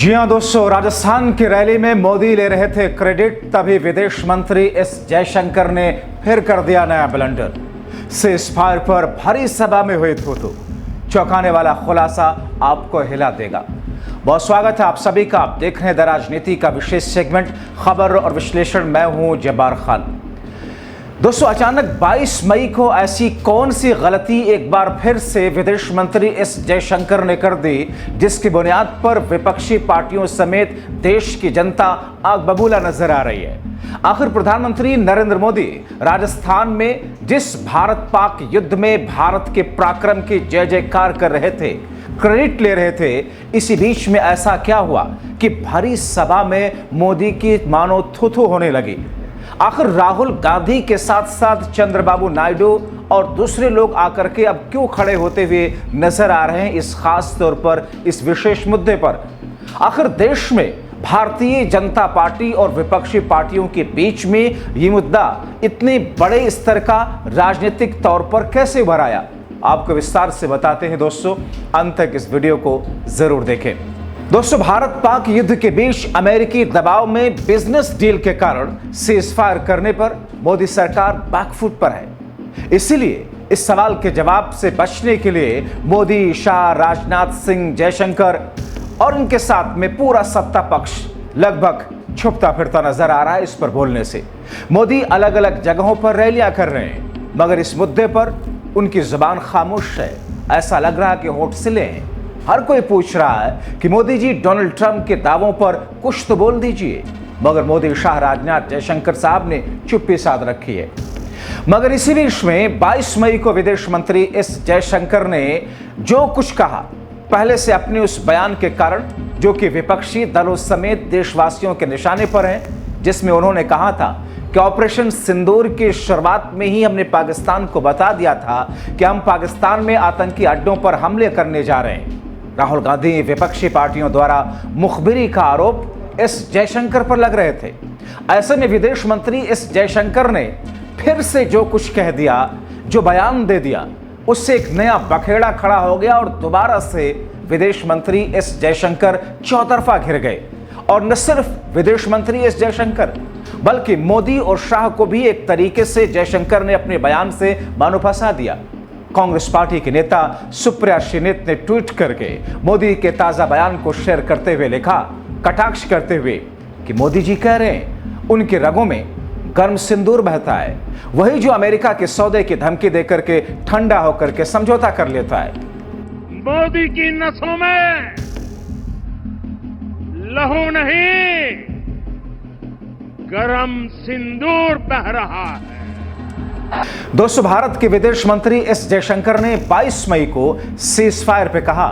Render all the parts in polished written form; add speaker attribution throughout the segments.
Speaker 1: जी हां दोस्तों, राजस्थान की रैली में मोदी ले रहे थे क्रेडिट, तभी विदेश मंत्री एस जयशंकर ने फिर कर दिया नया ब्लंडर। सीज़फायर पर भरी सभा में हुई थू चौंकाने वाला खुलासा आपको हिला देगा। बहुत स्वागत है आप सभी का। आप देख रहे हैं द राजनीति का विशेष सेगमेंट खबर और विश्लेषण। मैं हूं जब्बार खान। दोस्तों, अचानक 22 मई को ऐसी कौन सी गलती एक बार फिर से विदेश मंत्री एस जयशंकर ने कर दी, जिसकी बुनियाद पर विपक्षी पार्टियों समेत देश की जनता आग बबूला नजर आ रही है। आखिर प्रधानमंत्री नरेंद्र मोदी राजस्थान में जिस भारत पाक युद्ध में भारत के पराक्रम की जय जयकार कर रहे थे, क्रेडिट ले रहे थे, इसी बीच में ऐसा क्या हुआ कि भरी सभा में मोदी की मानो थू-थू होने लगी। आखिर राहुल गांधी के साथ साथ चंद्रबाबू नायडू और दूसरे लोग आकर के अब क्यों खड़े होते हुए नजर आ रहे हैं इस खास तौर पर, इस विशेष मुद्दे पर। आखिर देश में भारतीय जनता पार्टी और विपक्षी पार्टियों के बीच में ये मुद्दा इतने बड़े स्तर का राजनीतिक तौर पर कैसे उभर आया, आपको विस्तार से बताते हैं दोस्तों। अंत तक इस वीडियो को जरूर देखें। दोस्तों, भारत पाक युद्ध के बीच अमेरिकी दबाव में बिजनेस डील के कारण सीज़फायर करने पर मोदी सरकार बैकफुट पर है। इसीलिए इस सवाल के जवाब से बचने के लिए मोदी, शाह, राजनाथ सिंह, जयशंकर और उनके साथ में पूरा सत्ता पक्ष लगभग छुपता फिरता नजर आ रहा है। इस पर बोलने से मोदी अलग अलग जगहों पर रैलियां कर रहे हैं, मगर इस मुद्दे पर उनकी जुबान खामोश है। ऐसा लग रहा है कि होठ सिले हैं। हर कोई पूछ रहा है कि मोदी जी डोनाल्ड ट्रंप के दावों पर कुछ तो बोल दीजिए, मगर मोदी, शाह, राजनाथ, जयशंकर साहब ने चुप्पी साध रखी है। मगर इसी बीच में 22 मई को विदेश मंत्री एस जयशंकर ने जो कुछ कहा, पहले से अपने उस बयान के कारण जो कि विपक्षी दलों समेत देशवासियों के निशाने पर है, जिसमें उन्होंने कहा था कि ऑपरेशन सिंदूर की शुरुआत में ही हमने पाकिस्तान को बता दिया था कि हम पाकिस्तान में आतंकी अड्डों पर हमले करने जा रहे हैं। राहुल गांधी विपक्षी पार्टियों द्वारा मुखबिरी का आरोप एस जयशंकर पर लग रहे थे। ऐसे में विदेश मंत्री एस जयशंकर ने फिर से जो कुछ कह दिया, जो बयान दे दिया, उससे एक नया बखेड़ा खड़ा हो गया और दोबारा से विदेश मंत्री एस जयशंकर चौतरफा घिर गए। और न सिर्फ विदेश मंत्री एस जयशंकर, बल्कि मोदी और शाह को भी एक तरीके से जयशंकर ने अपने बयान से मानो फंसा दिया। कांग्रेस पार्टी के नेता सुप्रिया श्रीनेत ने ट्वीट करके मोदी के ताजा बयान को शेयर करते हुए लिखा, कटाक्ष करते हुए कि मोदी जी कह रहे हैं उनके रगों में गर्म सिंदूर बहता है, वही जो अमेरिका के सौदे की धमकी देकर के ठंडा होकर के समझौता कर लेता है।
Speaker 2: मोदी की नसों में लहू नहीं, गर्म सिंदूर बह रहा है।
Speaker 1: दोस्तों, भारत के विदेश मंत्री एस जयशंकर ने 22 मई को सीज़फायर पे कहा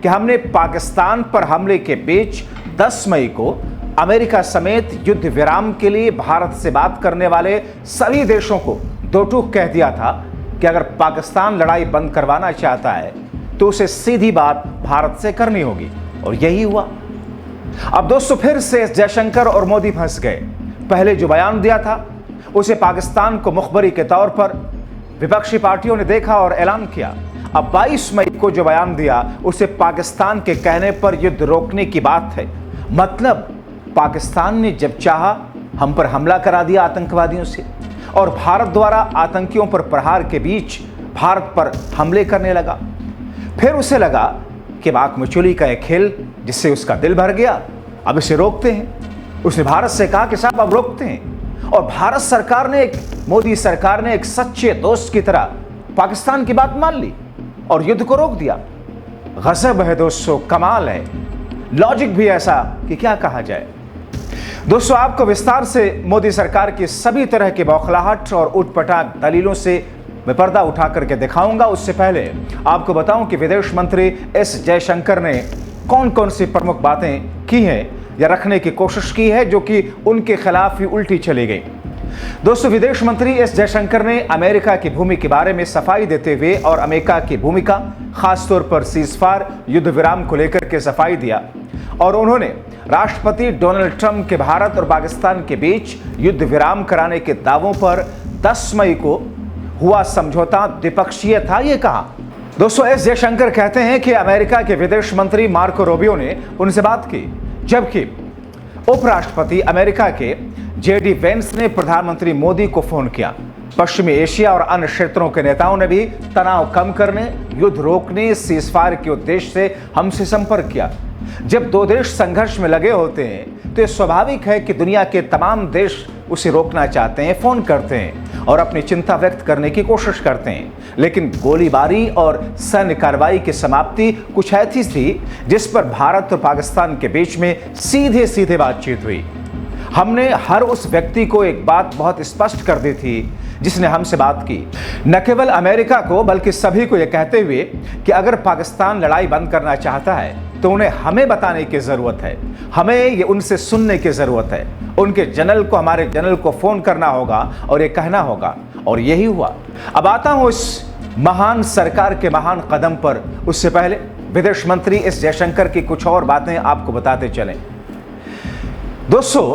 Speaker 1: कि हमने पाकिस्तान पर हमले के बीच 10 मई को अमेरिका समेत युद्ध विराम के लिए भारत से बात करने वाले सभी देशों को दो टूक कह दिया था कि अगर पाकिस्तान लड़ाई बंद करवाना चाहता है तो उसे सीधी बात भारत से करनी होगी, और यही हुआ। अब दोस्तों, फिर से जयशंकर और मोदी फंस गए। पहले जो बयान दिया था उसे पाकिस्तान को मुखबरी के तौर पर विपक्षी पार्टियों ने देखा और ऐलान किया। अब 22 मई को जो बयान दिया उसे पाकिस्तान के कहने पर युद्ध रोकने की बात है। मतलब पाकिस्तान ने जब चाहा हम पर हमला करा दिया आतंकवादियों से, और भारत द्वारा आतंकियों पर प्रहार के बीच भारत पर हमले करने लगा। फिर उसे लगा कि आंख मिचौली का एक खेल जिससे उसका दिल भर गया, अब इसे रोकते हैं। उसने भारत से कहा कि साहब अब रोकते हैं, और भारत सरकार ने, मोदी सरकार ने एक सच्चे दोस्त की तरह पाकिस्तान की बात मान ली और युद्ध को रोक दिया। गजब है दोस्तों, कमाल है। लॉजिक भी ऐसा कि क्या कहा जाए। दोस्तों, आपको विस्तार से मोदी सरकार की सभी तरह की बौखलाहट और उटपटांग दलीलों से मैं पर्दा उठा करके दिखाऊंगा। उससे पहले आपको बताऊं कि विदेश मंत्री एस जयशंकर ने कौन कौन सी प्रमुख बातें की हैं या रखने की कोशिश की है जो कि उनके खिलाफ ही उल्टी चली गई। दोस्तों, विदेश मंत्री एस जयशंकर ने अमेरिका की भूमि के बारे में सफाई देते हुए और अमेरिका की भूमिका, खासतौर पर सीज़फायर युद्ध विराम को लेकर के सफाई दिया, और उन्होंने राष्ट्रपति डोनाल्ड ट्रंप के भारत और पाकिस्तान के बीच युद्ध विराम कराने के दावों पर 10 मई को हुआ समझौता द्विपक्षीय था, ये कहा। दोस्तों, एस जयशंकर कहते हैं कि अमेरिका के विदेश मंत्री मार्को रूबियो ने उनसे बात की जबकि उपराष्ट्रपति अमेरिका के जेडी वेंस ने प्रधानमंत्री मोदी को फोन किया। पश्चिमी एशिया और अन्य क्षेत्रों के नेताओं ने भी तनाव कम करने, युद्ध रोकने, सीजफायर के उद्देश्य से हमसे संपर्क किया। जब दो देश संघर्ष में लगे होते हैं तो यह स्वाभाविक है कि दुनिया के तमाम देश उसे रोकना चाहते हैं, फोन करते हैं और अपनी चिंता व्यक्त करने की कोशिश करते हैं। लेकिन गोलीबारी और सैन्य कार्रवाई की समाप्ति कुछ ऐसी थी जिस पर भारत और पाकिस्तान के बीच में सीधे सीधे बातचीत हुई। हमने हर उस व्यक्ति को एक बात बहुत स्पष्ट कर दी थी जिसने हमसे बात की, न केवल अमेरिका को बल्कि सभी को यह कहते हुए कि अगर पाकिस्तान लड़ाई बंद करना चाहता है तो उन्हें हमें बताने की जरूरत है, हमें ये उनसे सुनने की जरूरत है। उनके जनरल को, हमारे जनरल को फोन करना होगा और ये कहना होगा, और यही हुआ। अब आता हूं इस महान सरकार के महान कदम पर। उससे पहले विदेश मंत्री एस जयशंकर की कुछ और बातें आपको बताते चलें। दोस्तों,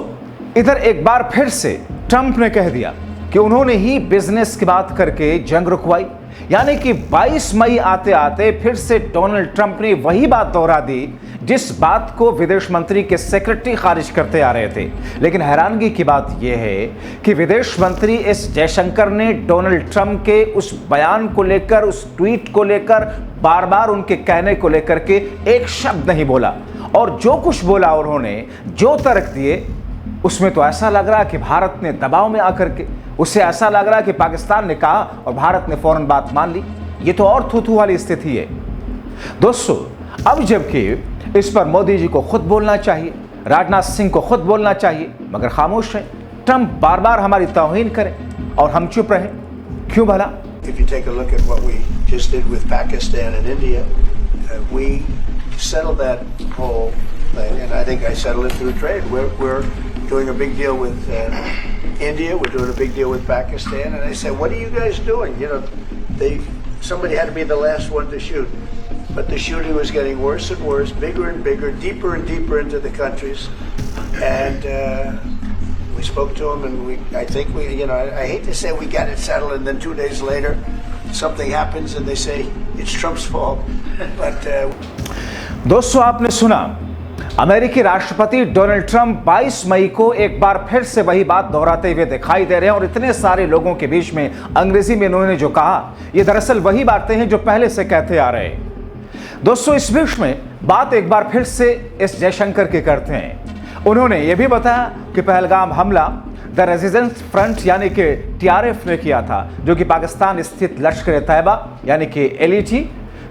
Speaker 1: इधर एक बार फिर से ट्रंप ने कह दिया कि उन्होंने ही बिजनेस की बात करके जंग रुकवाई, यानी कि 22 मई आते आते फिर से डोनाल्ड ट्रंप ने वही बात दोहरा दी जिस बात को विदेश मंत्री के सेक्रेटरी खारिज करते आ रहे थे। लेकिन हैरानगी की बात यह है कि विदेश मंत्री एस जयशंकर ने डोनाल्ड ट्रंप के उस बयान को लेकर, उस ट्वीट को लेकर, बार बार उनके कहने को लेकर के एक शब्द नहीं बोला, और जो कुछ बोला उन्होंने, जो तर्क दिए, उसमें तो ऐसा लग रहा कि भारत ने दबाव में आकर के, उससे ऐसा लग रहा कि पाकिस्तान ने कहा और भारत ने फौरन बात मान ली। ये तो और थू-थू वाली स्थिति है। दोस्तों, अब जबकि इस पर मोदी जी को खुद बोलना चाहिए, राजनाथ सिंह को खुद बोलना चाहिए, मगर खामोश है। ट्रंप बार बार हमारी तौहीन करें और हम चुप रहें, क्यों भला?
Speaker 3: If you take a look at what we just did with Pakistan and India, we settled that whole thing, and I think I settled it through trade. We're doing a big deal with India. We're doing a big deal with Pakistan, and I said, "What are you guys doing?" You know, somebody had to be the last one to shoot, but the shooting was getting worse and worse, bigger and bigger, deeper and deeper into the countries, and we spoke to them, and I think I hate to say we got it settled, and then 2 days later, something happens, and they say it's Trump's fault, but.
Speaker 1: दोस्तों, आपने सुना, अमेरिकी राष्ट्रपति Donald Trump 22 मई को एक बार फिर से वही बात दोहराते हुए दिखाई दे रहे हैं, और इतने सारे लोगों के बीच में अंग्रेजी में उन्होंने जो कहा, ये दरअसल वही बातें हैं जो पहले से कहते आ रहे हैं। दोस्तों, इस बीच में बात एक बार फिर से एस जयशंकर की करते हैं। उन्होंने ये भी बताया कि पहलगाम हमला द रेजिस्टेंस फ्रंट यानी कि TRF ने किया था, जो कि पाकिस्तान स्थित लश्कर-ए-तैयबा यानी कि LET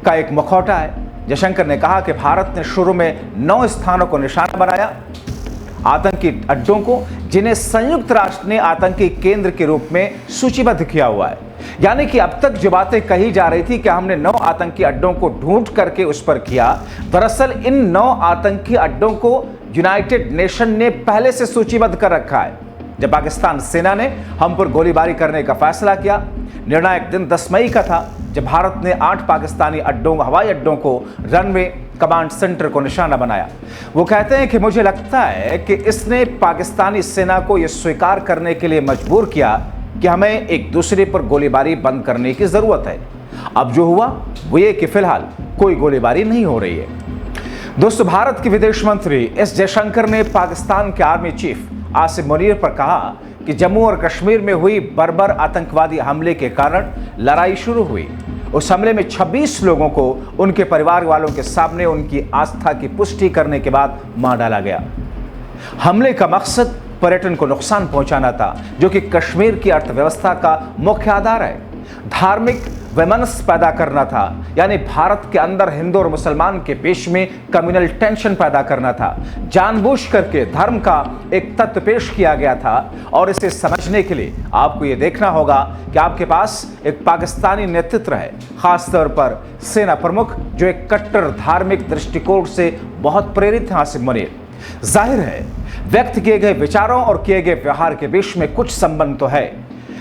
Speaker 1: का एक मुखौटा है। जयशंकर ने कहा कि भारत ने शुरू में 9 स्थानों को निशाना बनाया, आतंकी अड्डों को, जिन्हें संयुक्त राष्ट्र ने आतंकी केंद्र के रूप में सूचीबद्ध किया हुआ है। यानी कि अब तक जो बातें कही जा रही थी कि हमने 9 आतंकी अड्डों को ढूंढ करके उस पर किया, दरअसल इन 9 आतंकी अड्डों को यूनाइटेड नेशन ने पहले से सूचीबद्ध कर रखा है। जब पाकिस्तान सेना ने हम पर गोलीबारी करने का फैसला किया, निर्णायक दिन 10 मई का था, जब भारत ने 8 पाकिस्तानी हवाई अड्डों को, रनवे, कमांड सेंटर को निशाना बनाया। वो कहते हैं कि मुझे लगता है कि इसने पाकिस्तानी सेना को यह स्वीकार करने के लिए मजबूर किया कि हमें एक दूसरे पर गोलीबारी बंद करने की जरूरत है। अब जो हुआ वो ये कि फिलहाल कोई गोलीबारी नहीं हो रही है। दोस्तों, भारत के विदेश मंत्री एस जयशंकर ने पाकिस्तान के आर्मी चीफ आसिम मुनीर पर कहा कि जम्मू और कश्मीर में हुई बर्बर आतंकवादी हमले के कारण लड़ाई शुरू हुई। उस हमले में 26 लोगों को उनके परिवार वालों के सामने उनकी आस्था की पुष्टि करने के बाद मार डाला गया। हमले का मकसद पर्यटन को नुकसान पहुंचाना था, जो कि कश्मीर की अर्थव्यवस्था का मुख्य आधार है। धार्मिक वैमनस्य पैदा करना था, यानी भारत के अंदर हिंदू और मुसलमान के बीच में कम्युनल टेंशन पैदा करना था। जानबूझ करके धर्म का एक तत्व पेश किया गया था, और इसे समझने के लिए आपको ये देखना होगा कि आपके पास एक पाकिस्तानी नेतृत्व है, खासतौर पर सेना प्रमुख, जो एक कट्टर धार्मिक दृष्टिकोण से बहुत प्रेरित हैं, आसिम मुनीर। जाहिर है, व्यक्त किए गए विचारों और किए गए व्यवहार के बीच में कुछ संबंध तो है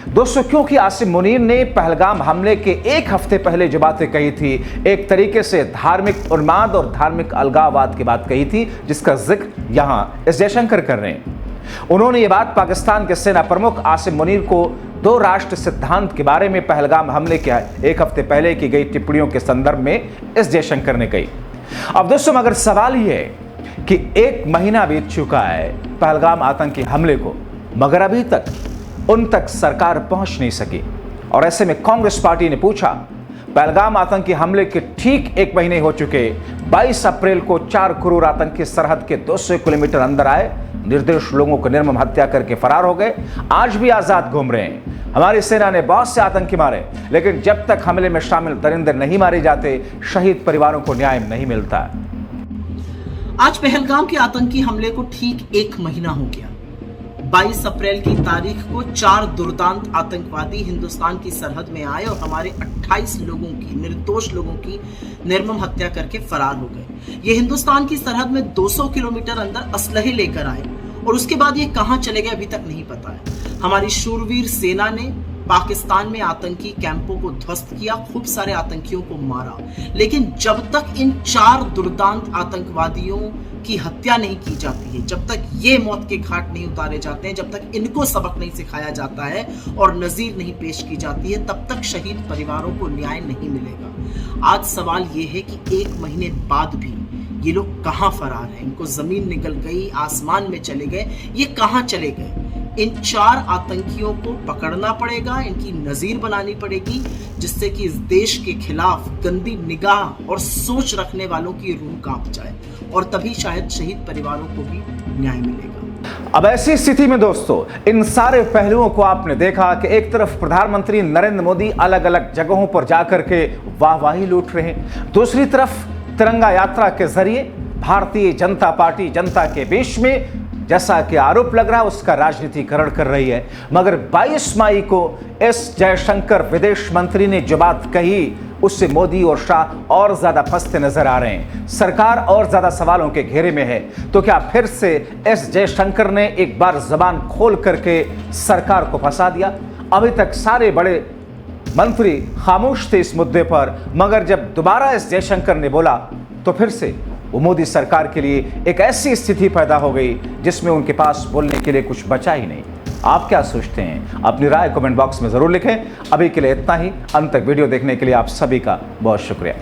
Speaker 1: दोस्तों, क्योंकि आसिम मुनीर ने पहलगाम हमले के एक हफ्ते पहले जो बातें कही थी, एक तरीके से धार्मिक उन्माद और धार्मिक अलगाववाद की बात कही थी, जिसका जिक्र यहां एस जयशंकर कर रहे हैं। उन्होंने ये बात पाकिस्तान के सेना प्रमुख आसिम मुनीर को 2 राष्ट्र सिद्धांत के बारे में पहलगाम हमले के एक हफ्ते पहले की गई टिप्पणियों के संदर्भ में एस जयशंकर ने कही। अब दोस्तों, मगर सवाल ये है कि 1 महीना बीत चुका है पहलगाम आतंकी हमले को, मगर अभी तक उन तक सरकार पहुंच नहीं सकी। और ऐसे में कांग्रेस पार्टी ने पूछा, पहलगाम आतंकी हमले के ठीक 1 महीने हो चुके, 22 अप्रैल को 4 क्रूर आतंकी सरहद के 200 किलोमीटर अंदर आए, निर्दोष लोगों को निर्मम हत्या करके फरार हो गए, आज भी आजाद घूम रहे हैं। हमारी सेना ने बहुत से आतंकी मारे, लेकिन जब तक हमले में शामिल दरिंदे नहीं मारे जाते, शहीद परिवारों को न्याय नहीं मिलता।
Speaker 4: आज पहलगाम के आतंकी हमले को ठीक 1 महीना हो गया। 22 अप्रैल की तारीख को 4 दुर्दांत आतंकवादी हिंदुस्तान की सरहद में आए और हमारे 28 लोगों की, निर्दोष लोगों की निर्मम हत्या करके फरार हो गए। ये हिंदुस्तान की सरहद में 200 किलोमीटर अंदर असलहे लेकर आए और उसके बाद ये कहां चले गए अभी तक नहीं पता है। हमारी शूरवीर सेना ने पाकिस्तान में आतंकी कैंपों को ध्वस्त किया, खूब सारे आतंकियों को मारा, लेकिन जब तक इन 4 दुर्दांत आतंकवादियों की हत्या नहीं की जाती है, जब तक ये मौत के घाट नहीं उतारे जाते हैं, जब तक इनको सबक नहीं सिखाया जाता है और नजीर नहीं पेश की जाती है, तब तक शहीद परिवारों को न्याय नहीं मिलेगा। आज सवाल ये है कि 1 महीने बाद भी ये लोग कहां फरार हैं? इनको जमीन निकल गई, आसमान में चले गए, ये कहां चले गए? इन 4 आतंकियों को पकड़ना पड़ेगा, इनकी नजीर बनानी पड़ेगी, जिससे कि इस देश के खिलाफ गंदी निगाह और सोच रखने वालों की रूह कांप जाए और तभी शायद शहीद परिवारों को भी न्याय मिलेगा।
Speaker 1: अब ऐसी स्थिति में दोस्तों, इन सारे पहलुओं को आपने देखा कि एक तरफ प्रधानमंत्री नरेंद्र मोदी अलग अलग जगहों पर जाकर के वाहवाही लूट रहे हैं, दूसरी तरफ तिरंगा यात्रा के जरिए भारतीय जनता पार्टी जनता के बीच में, जैसा कि आरोप लग रहा है, उसका राजनीतिकरण कर रही है। मगर 22 मई को एस जयशंकर विदेश मंत्री ने जो बात कही, उससे मोदी और शाह और ज्यादा फंसते नजर आ रहे हैं। सरकार और ज्यादा सवालों के घेरे में है। तो क्या फिर से एस जयशंकर ने एक बार जबान खोल करके सरकार को फंसा दिया? अभी तक सारे बड़े मंत्री खामोश थे इस मुद्दे पर, मगर जब दोबारा एस जयशंकर ने बोला तो फिर से वो मोदी सरकार के लिए एक ऐसी स्थिति पैदा हो गई जिसमें उनके पास बोलने के लिए कुछ बचा ही नहीं। आप क्या सोचते हैं? अपनी राय कमेंट बॉक्स में जरूर लिखें। अभी के लिए इतना ही। अंत तक वीडियो देखने के लिए आप सभी का बहुत शुक्रिया।